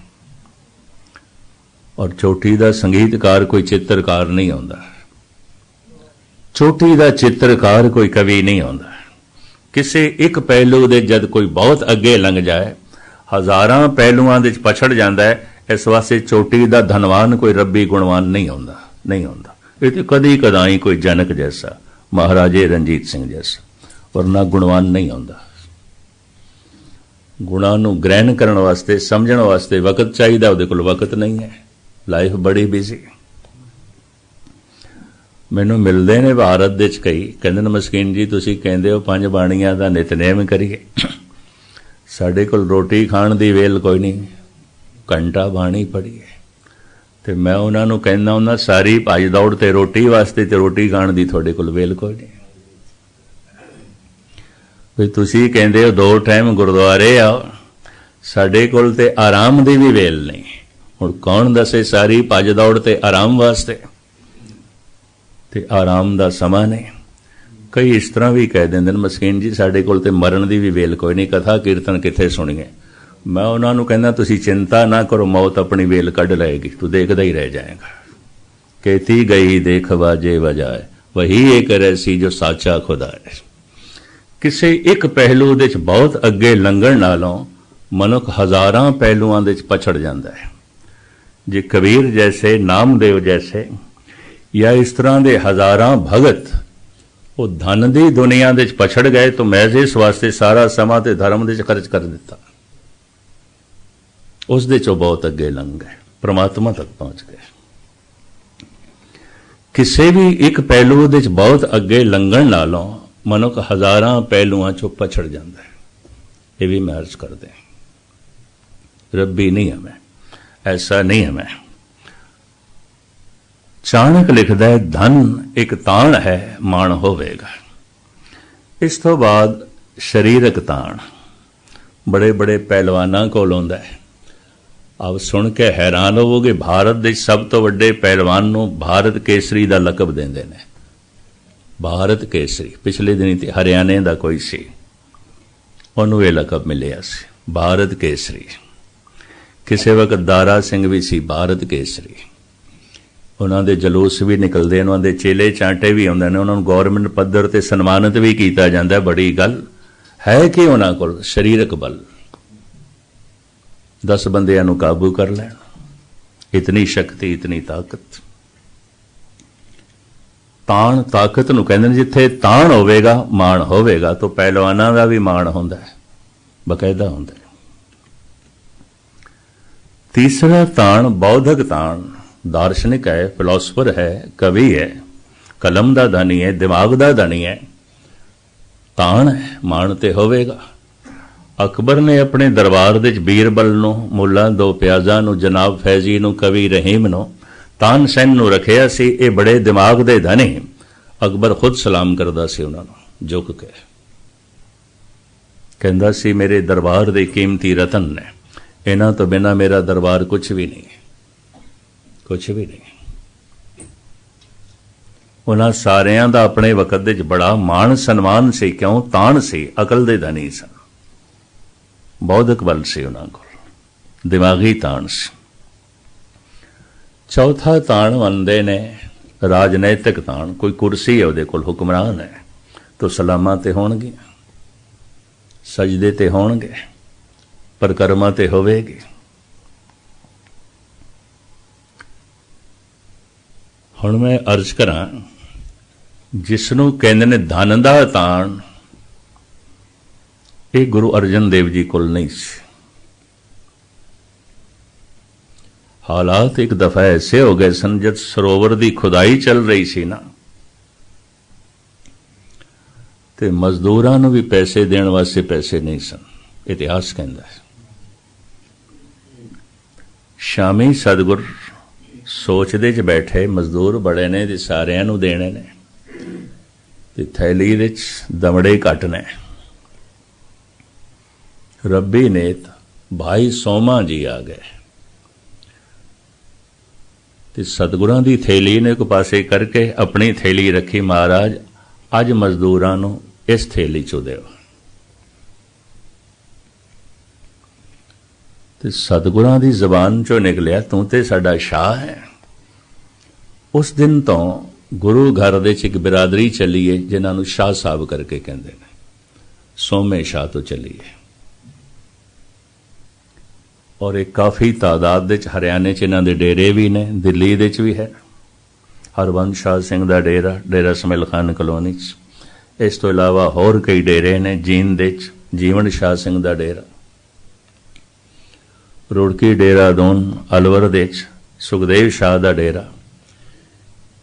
और चोटी दा संगीतकार कोई चित्रकार नहीं आउंदा। चोटी दा चित्रकार कोई कवि नहीं आउंदा। किसी एक पहलू दे जद कोई बहुत अगे लंघ जाए, हज़ारां पहलुआं दे पछड़ जाता है। इस वास्ते चोटी दा धनवान कोई रब्बी गुणवान नहीं आउंदा, नहीं आउंदा। ये तो कदी कदाई कोई जनक जैसा, महाराजे रणजीत सिंह जैसा, वरना गुणवान नहीं आउंदा। गुणां नूं ग्रहण करन वास्ते, समझण वास्ते वक्त चाहिए, उहदे कोल वक्त नहीं है, लाइफ बड़ी बिजी। मैनूं मिलदे ने भारत दे च कई, कहंदे ने मस्कीन जी तुसीं कहंदे हो 5 बाणियां दा नितनेम करिए, साडे कोल रोटी खाण दी वेल कोई नहीं, घंटा बाणी पढ़ीए। ते मैं उन्हां नूं कहंदा हुंदा, सारी भज दौड़ ते रोटी वास्ते, ते रोटी खाण दी तुहाडे कोल वेल कोई नहीं। भी तुसीं कहंदे हो 2 टाइम गुरुद्वारे आओ, साडे कोल ते आराम दी भी वेल नहीं। हुण कौन दसे सारी भज दौड़ ते आराम वास्ते, ते आराम दा समा नहीं। कई इस तरह भी कह देंगे मस्कीन जी साडे कोल ते मरण दी भी वेल कोई नहीं, कथा कीर्तन किथे सुणीए। मैं उन्होंने कहना तुसी चिंता ना करो, मौत अपनी वेल कढ़ लेगी, तू देखदा ही रह जाएगा। कहती गई देख बाजे बजाए, वही एक रहसी जो साचा खुदा है। किसी एक पहलू दे बहुत अगे लंघण नालों मनुख हजारां पहलुआं दे पछड़ जाता है। जे कबीर जैसे, नामदेव जैसे या इस तरह के हजारां भगत वो धन की दुनिया दे पछड़ गए तो मैं इस वास्ते सारा समा ते धर्म दे खर्च कर दिता, उस दे चो बहुत अगे लंघ गए, परमात्मा तक पहुंच गए। किसी भी एक पहलू दे बहुत अगे लंघण नालों मनुख हजारां पहलुआं चो पछड़ जाता है। ये भी मैं अर्ज कर दें, रब्बी नहीं है मैं, ऐसा नहीं है मैं। चाणक लिखदा है धन एक ताण है माण होवेगा। इस तो बाद शरीरक ताण बड़े बड़े पहलवानां कोल आउंदा है। आप सुन के हैरान होवोगे, भारत दे सब तो वड्डे पहलवान नूं भारत केसरी दा लकब देंदे ने। भारत केसरी पिछले दिनी ते हरियाणे दा कोई सी, उहनूं इह लकब मिलिया सी भारत केसरी। किसी वक्त दारा सिंह भी सी भारत केसरी। उन्होंने दे जलूस भी निकलते, उन्होंने दे चेले चांटे भी आउंदे ने, उन्होंने गौरमेंट पद्धर ते सन्मानित भी किया जाता है। बड़ी गल है कि उन्होंने कोल शरीरक बल 10 बंदियां नूं काबू कर लैण, इतनी शक्ति, इतनी ताकत। ताण ताकत नूं कहंदे ने, जिथे ताण होवेगा माण होवेगा, तो पहलवानां दा भी माण हुंदा है, बकायदा हुंदा है। तीसरा ताण बौद्धक ताण, दार्शनिक है, फिलोसफर है, कवि है, कलम दा धनी है, दिमाग दा धनी है। ताण है, मान ते होवेगा। अकबर ने अपने दरबार दे बीरबल नूं, मुल्ला दो प्याजा नूं, जनाब फैजी नूं, कवि रहीम नूं, तानसेन नूं रखिया सी। ये बड़े दिमाग दे धनी। अकबर खुद सलाम करदा सी उन्हां नूं झुक के, कहंदा सी मेरे दरबार दे कीमती रतन ने, इन्हां तो बिना मेरा दरबार कुछ भी नहीं, कुछ भी नहीं। उन्हां सारियां दा अपने वक्त दे बड़ा मान सन्मान सी। क्यों? ताण सी, अकल दे धनी सन, बौद्धिक बल सी उन्हां कोल, दिमागी ताण सी। चौथा ताण मनदे ने राजनैतिक ताण। कोई कुर्सी है उहदे कोल, हुक्मरान है, तो सलामां ते होणगे, सजदे ते होणगे, परिक्रमा ते होवेगी। हुण मैं अर्ज करां, जिसनूं कहंदे ने धन दा ताण, ये गुरु अर्जन देव जी कोल नहीं सी। हालात एक दफा ऐसे हो गए सन, जब सरोवर की खुदाई चल रही सी ना, ते मजदूरां नूं भी पैसे देण वास्ते पैसे नहीं सन। इतिहास कहंदा है। शामी सतगुर सोचदे च बैठे, मजदूर बड़े ने ते सारिआं नूं देणे ने, ते थैली विच दमड़े घट ने। रब्बी नेत भाई सोमा जी आ गए ते सतगुरां दी थैली ने एक पासे करके अपनी थैली रखी। महाराज अज मजदूरां नूं इस थैली चों दिओ। ते सतगुरां दी जबान चों निकलिया, तूं ते साडा शाह है। उस दिन तो गुरु घर दे च एक बिरादरी चली है, जिन्हां नूं शाह साहब करके कहंदे ने, सोमे शाह तो चली है। और एक काफ़ी तादाद दे हरियाणे च इन्हां दे डेरे भी ने, दिल्ली दे च भी है, हरबंस शाह सिंह दा डेरा, डेरा समिल खान कलोनी च। इस तो इलावा होर कई डेरे ने, जींद दे च जीवन शाह सिंह दा डेरा, रुड़की डेरा दून अलवर दे च सुखदेव शाह दा डेरा।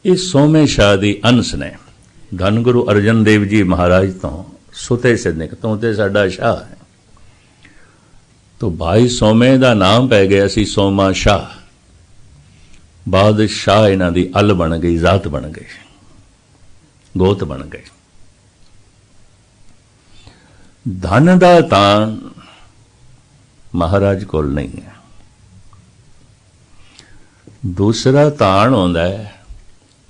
इस सोमे शाह दी अंश ने धन गुरु अर्जन देव जी महाराज तो सुते सिद्धिक, तूं ते साडा शाह है। तो भाई सोमे दा नाम पै गया सी सोमा शाह। बाद शाह इन्हां दी अल बन गई, जात बन गई, गोत बन गई। धन दा तान महाराज कोल नहीं है। दूसरा तान होंदा है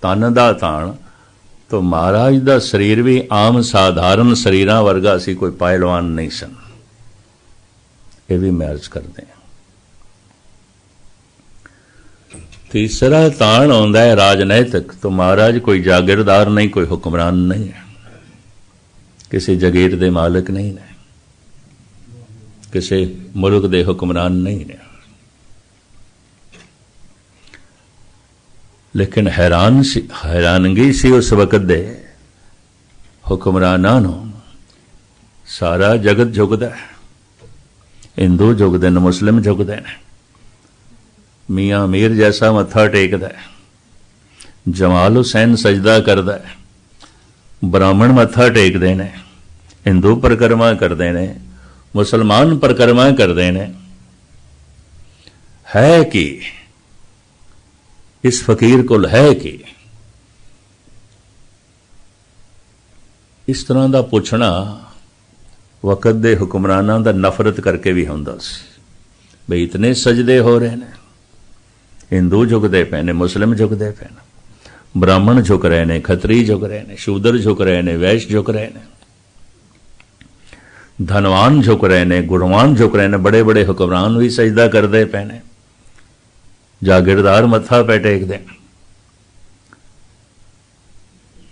तन दा तान, तो महाराज का शरीर भी आम साधारण शरीरां वर्गा सी, कोई पहलवान नहीं सन। ये भी मैं अर्ज करते हैं। तीसरा ताण आउंदा है राजनैतिक। तो महाराज कोई जागीरदार नहीं, कोई हुक्मरान नहीं है, किसी जगीर दे मालिक नहीं ने, किसी मुल्क दे हुक्मरान नहीं ने। लेकिन हैरानगी सी उस वक्त दे हुक्मरानां नूं। सारा जगत झुकदा है, हिंदू झुकदे ने, मुस्लिम झुकदे ने, मियाँ मीर जैसा मत्था टेकदा है, जमाल हुसैन सजदा करदा है, ब्राह्मण मत्था टेकदे ने, हिंदू परिक्रमा करदे ने, मुसलमान परिक्रमा करदे ने। है कि इस फकीर कोल है कि इस तरह का पुछना वक़्त दे हुक्मरानां दा नफरत करके भी हुंदा सी। बई इतने सजदे हो रहे हैं, हिंदू झुकदे पे ने, मुस्लिम झुकदे पे ने, ब्राह्मण झुक रहे ने, खत्री झुक रहे ने, शूदर झुक रहे ने, वैश्य झुक रहे ने, धनवान झुक रहे ने, गुणवान झुक रहे ने, बड़े बड़े हुक्मरान भी सजदा करते पे ने, जागीरदार मत्था पे टेकदे।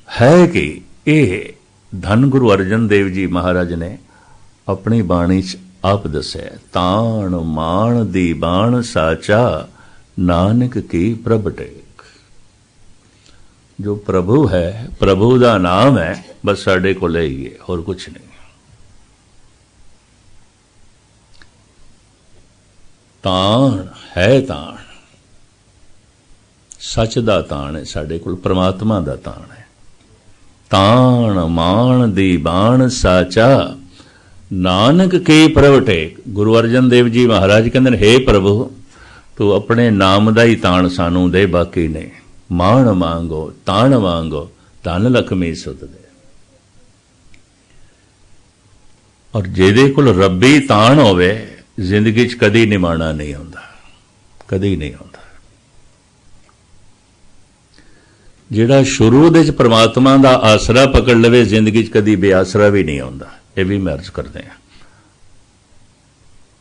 है कि यह धन गुरु अर्जन देव जी महाराज ने अपनी बाणी च आप दस्या, ताण माण दी बाण साचा नानक की प्रभ टेक। जो प्रभु है, प्रभु का नाम है, बस साडे को ले ही है, और कुछ नहीं। ताण है, ताण सच दा ताण है, साडे कोल परमात्मा दा ताण है। ताण माण दी बाण साचा नानक की प्रभ टेक। गुरु अर्जन देव जी महाराज कहते हे प्रभु, तू अपने नाम दा ही ताण सानू दे, बाकी नहीं। माण मांगो ताण मांगो, धन लक्ष्मी सुत दे। और जेदे कोल रब्बी ताण होवे, जिंदगी च कदी निमाणा नहीं होंदा, कदी नहीं होंदा। जिहड़ा शुरू दे च परमात्मा दा आसरा पकड़ लवे, जिंदगी च कदी बेआसरा भी नहीं होंदा। ये भी मैं अर्ज करते हैं।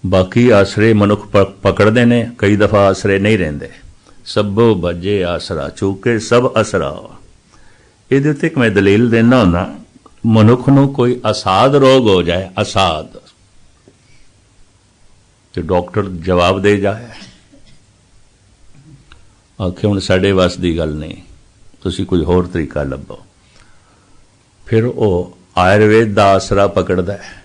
बाकी आसरे मनुख पकड़ते ने, कई दफा आसरे नहीं रहिंदे। सबो बजे आसरा चूके सब असरा। इहदे उत्ते मैं दलील देना हुंदा, मनुख नूं कोई असाध रोग हो जाए, असाध, तो डॉक्टर जवाब दे जाए, आखे हुण साडे वस दी गल नहीं, तुसीं कोई होर तरीका लभो। फिर वह आयुर्वेद का आसरा पकड़ता है।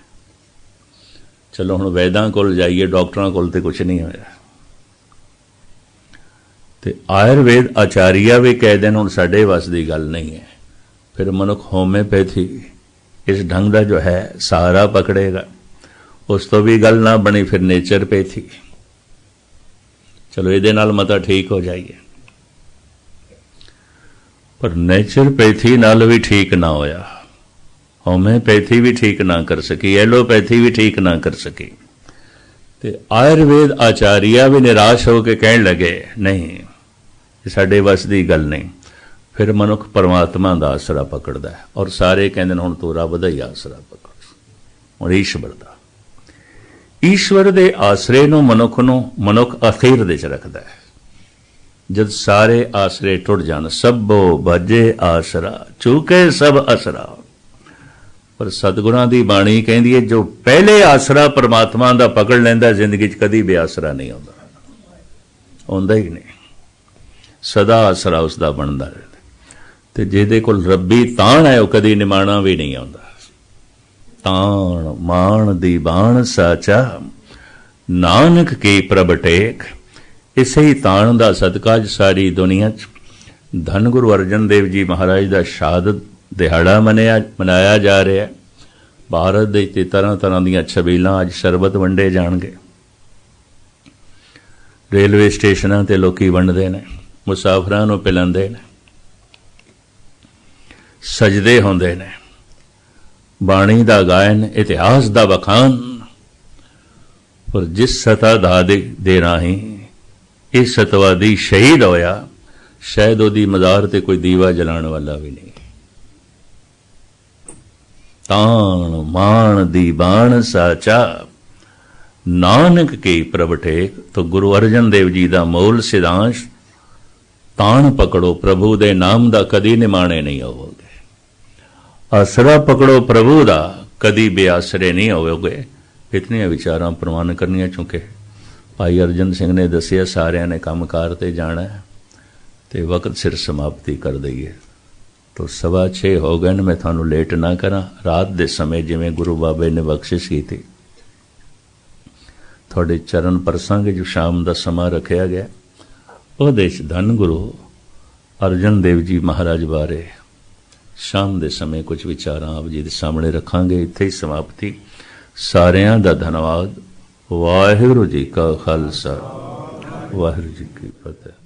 चलो हुण वैदां कोल जाइए, डॉक्टरां कोल ते कुछ नहीं होया। ते आयुर्वेद आचार्य भी कह देन हुण साडे वस दी गल नहीं है। फिर मनुख होम्योपैथी इस ढंग का जो है सहारा पकड़ेगा, उस तो भी गल ना बनी, फिर नेचरपैथी। चलो ये नाल मता ठीक हो जाइए, पर नेचरपैथी नाल भी ठीक ना होया, होम्योपैथी भी ठीक ना कर सकी, एलोपैथी भी ठीक ना कर सकी। ते आयुर्वेद आचार्य भी निराश होकर कहने लगे नहीं, साडे वस दी गल नहीं। फिर मनुख परमात्मा का आसरा पकड़ता है, और सारे कहते हुण तू रब दा ही आसरा पकड़, हुण ईश्वर दा। ईश्वर दे आसरे नूं मनुख अखीर दे च रखदा है। जद सारे आसरे टुट जान, सबो भजे आसरा चूके सब असरा। पर सतगुरां दी बाणी कहंदी है, जो पहले आसरा परमात्मा दा पकड़ लैंदा, जिंदगी च कदी बेआसरा नहीं आउंदा ही नहीं, सदा आसरा उसका बनता रहता। ते जिहदे कोल रब्बी ताण है, वह कदी निमाणा भी नहीं आउंदा। ताण माण दी बाण साचा नानक की प्रभ टेक। इसे ही ताण दा सदका सारी दुनिया च धन गुरु अर्जन देव जी महाराज का शहादत दिहाड़ा मनाया जा रहा है। भारत दे तरह तरह दी छबीलां अज शरबत वंडे जाणगे, रेलवे स्टेशनां ते लोकी वंडदे ने, मुसाफरां नूं पिलांदे ने, सजदे होंदे ने, बाणी दा गायन, इतिहास दा बखान। पर जिस सता दे राही इस सतवादी शहीद होया, शायद ओदी मज़ार ते कोई दीवा जलाने वाला भी नहीं। तान मान दीवान साचा नानक के प्रभटे। तो गुरु अर्जन देव जी का मूल सिद्धांत तान पकड़ो प्रभु दे नाम दा कदी निमाणे नहीं होवोगे। आसरा पकड़ो प्रभु दा कदी बेआसरे नहीं होवोगे। इतनिया विचारां प्रमाण करनिया। चूंकि भाई अर्जन सिंह ने दसिया सारिया ने काम कार ते जाना है ते वक्त सिर समाप्ति कर दईए। तो 6:15 हो गए। मैं थानू लेट ना करा। रात के समय जिमें गुरु बाबे ने बख्शिश की थी थोड़े चरण परसांगे। जो शाम का समा रखा गया ਉਹਦੇ धन गुरु अर्जन देव जी महाराज बारे शाम के समय कुछ विचारां आप जी के सामने रखांगे। इत्थे ही समाप्ति। सारियां दा धन्यवाद। वाहिगुरू जी का खालसा वाहिगुरू जी की फतेह।